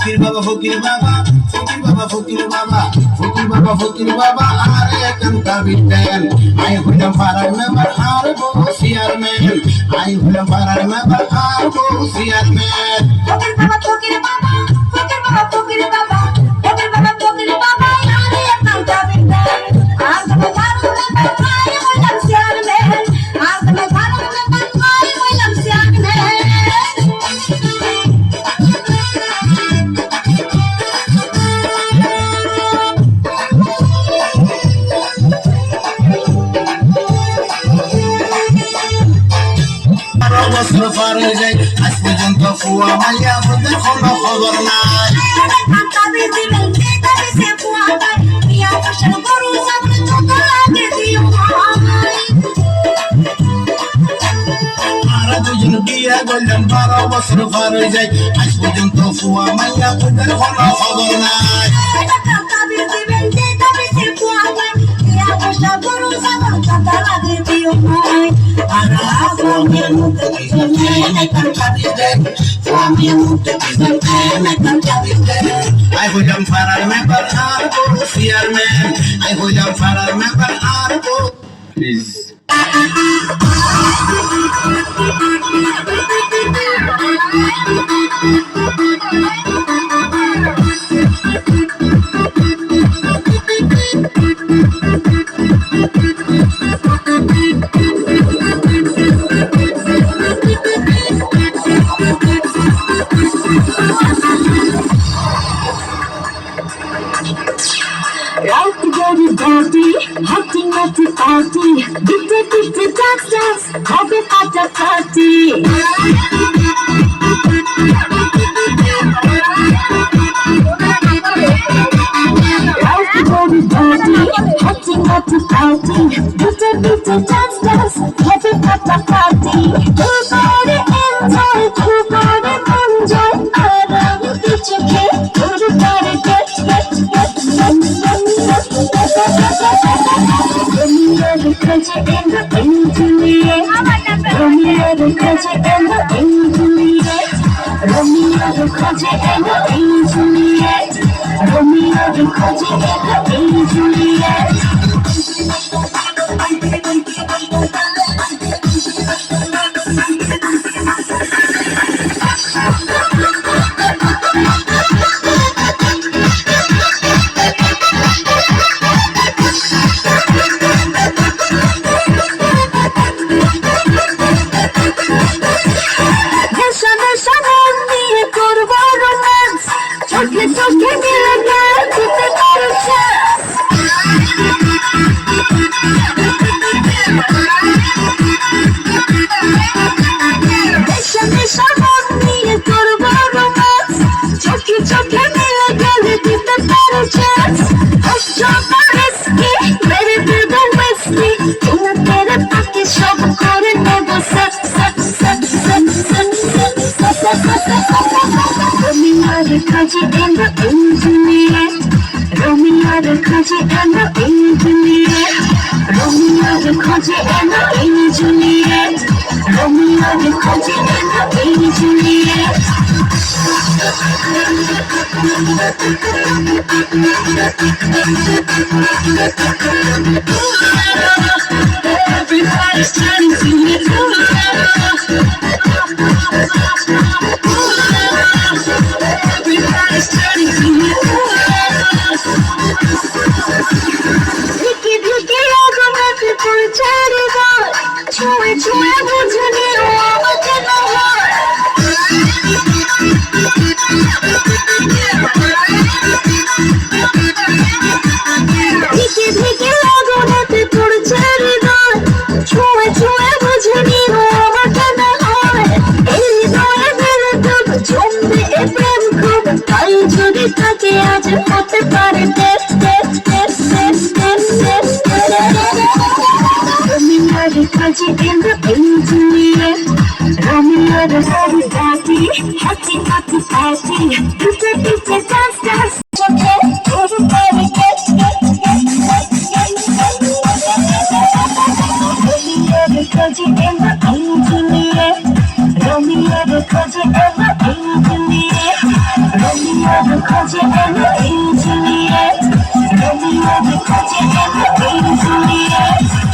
ফকির বাবা ফকির বাবা ফকির বাবা ফকির বাবা ফকির বাবা ফকির বাবা আরে কান্তা বিটেন আই হইলাম পাড়ার মেম্বার আর বউ চেয়ারম্যান আই হইলাম পাড়ার মেম্বার আর বউ চেয়ারম্যান ফকির বাবা ফকির বাবা ফকির বাবা ফকির বাবা ফকির বাবা ফকির বাবা আরে কান্তা বিটেন আর তুমি ভালো মেম্বার আই হইলাম চেয়ারম্যান আর তুমি ভালো মেম্বার আই হইলাম চেয়ারম্যান বছর পার হয়ে যায় আজ পর্যন্ত ফুয়া মাইয়া বলতে কোনো খবর নাই আর দুজন বিয়ে করলাম 12 বছর পার হয়ে যায় আজ পর্যন্ত ফুয়া মাইয়া বলতে কোনো খবর নাই I would jump for a member or chairman. I would jump for a member or please. Party, happy naughty party, bitte dance dance, have at the party. Everybody party, happy naughty party, bitte dance dance, have at the party. Everybody enjoy, everybody enjoy, around the chicken, everybody get. Romeo the country and the Juliet. Romeo the country and the Juliet. Romeo the country and the Juliet. Romeo the country and the Juliet. Romeo the country and the Juliet. Romeo the country and the Juliet. Romeo the country and the Juliet. Romeo the country and the Juliet. Everybody's turning to me. Everybody's turning to me. খোঁজে এলো এই Juliet রোমিওর সারি party happy happy party DJ DJ dance dance চোখে শুরু করে gate gate gate রোমিওর খোঁজে এলো এই জুলিয়েট রোমিওর খোঁজে এলো এই জুলিয়েট রোমিওর খোঁজে এলো এই জুলিয়েট রোমিওর খোঁজে এলো এই জুলিয়েট